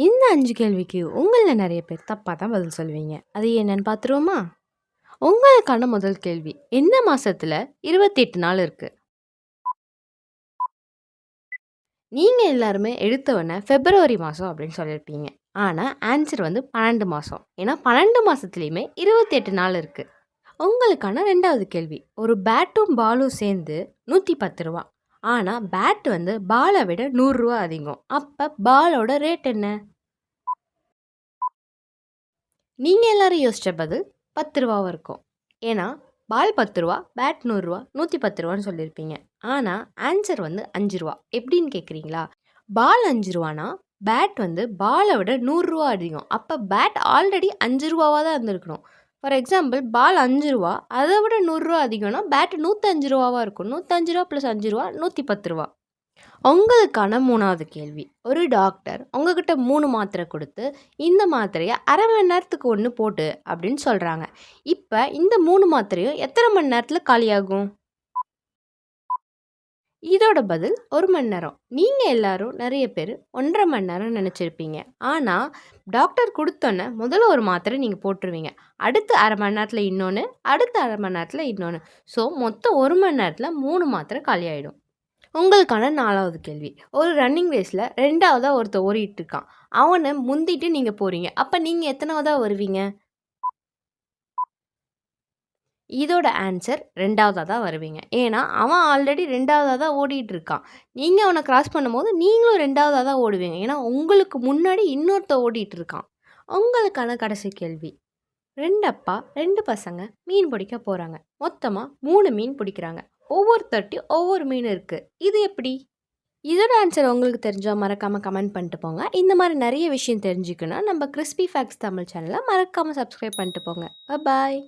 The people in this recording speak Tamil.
இந்த 5 கேள்விக்கு உங்கள்ல நெறைய பேர் தப்பா தான் பதில் சொல்லுவீங்க. அது என்னன்னு பார்த்துருவோமா? உங்களுக்கான முதல் கேள்வி. எந்த மாசத்துல 28 நாள் இருக்கு? நீங்க எல்லாருமே எடுத்த உடனே பிப்ரவரி மாசம் அப்படின்னு சொல்லியிருப்பீங்க. ஆனா ஆன்சர் வந்து 12 மாசம். ஏன்னா 12 மாசத்துலயுமே 28 நாள் இருக்கு. உங்களுக்கான 2வது கேள்வி. ஒரு பேட்டும் பாலும் சேர்ந்து ரூ. 110. ஆனா பேட் வந்து பால விட ரூ. 100 அதிகம். அப்ப பாலோட ரேட் என்ன? நீங்க எல்லாரும் யோசிச்ச பதில் ரூ. 10 இருக்கும். ஏன்னா, பால் ரூ. 10, பேட் ரூ. 100, 110 சொல்லியிருப்பீங்க. ஆனா, ஆன்சர் வந்து ரூ. 5. எப்படின்னு கேட்குறீங்களா? பால் ரூ. 5னா, பேட் வந்து பால விட ரூ. 100 அதிகம். அப்ப பேட் ஆல்ரெடி ரூ. 5வா தான் இருந்திருக்கணும். ஃபார் எக்ஸாம்பிள் பால் ரூ. 5, அத விட ரூ. 100 அதிகம்னா, பேட் ரூ. 105வா இருக்கும். ரூ. 105 + ரூ. 5 ரூ. 110. உங்களுக்கான 3வது கேள்வி. ஒரு டாக்டர் உங்ககிட்ட 3 மாத்திரை குடுத்து, இந்த மாத்திரைய 1/2 மணி நேரத்துக்கு 1 போடு அப்படின்னு சொல்றாங்க. இப்ப இந்த 3 மாத்திரையும் எத்தனை மணி நேரத்துல காலியாகும்? இதோட பதில் 1 மணி நேரம். நீங்க எல்லாரும் நெறைய பேரு 1 1/2 மணி நேரம் நெனச்சிருப்பீங்க. ஆனா, டாக்டர் குடுத்தோன்ன முதல்ல ஒரு மாத்திரை நீங்க போட்டுருவீங்க. அடுத்து 1/2 மணி நேரத்துல இன்னொன்னு, அடுத்த 1/2 மணி நேரத்துல இன்னொன்னு. ஸோ, மொத்தம் 1 மணி நேரத்துல 3 மாத்திரை காலியாயிடும். உங்களுக்கான 4வது கேள்வி. ஒரு ரன்னிங் ரேஸ்ல 2வதா ஒருத்தன் ஓடிட்டு இருக்கான். அவன முந்திட்டு நீங்க போறீங்க. அப்ப நீங்க எத்தனாவதா வருவீங்க? இதோட ஆன்சர் 2வதா தான் வருவீங்க. ஏன்னா, அவன் ஆல்ரெடி 2வதா தான் ஓடிட்டு இருக்கான். நீங்க அவன கிராஸ் பண்ணும்போது நீங்களும் 2வதா தான் ஓடுவீங்க. ஏன்னா, உங்களுக்கு முன்னாடி இன்னொருத்தன் ஓடிட்டு இருக்கான். உங்களுக்கான கடைசி கேள்வி. 2 அப்பா, 2 பசங்க மீன் பிடிக்க போறாங்க. மொத்தமா 3 மீன் பிடிக்கிறாங்க. ஒவ்வொருத்தர்ட்டயும் ஒவ்வொரு மீன் இருக்கு. இது எப்படி? இதோட ஆன்சர் உங்களுக்கு தெரிஞ்சா மறக்காம கமெண்ட் பண்ணிட்டு போங்க. இந்த மாதிரி நிறைய விஷயம் தெரிஞ்சுக்கணும் நம்ம கிறிஸ்பி ஃபேக்ட்ஸ் தமிழ் சேனலை மறக்காம சப்ஸ்கிரைப் பண்ணிட்டு போங்க. பாய்.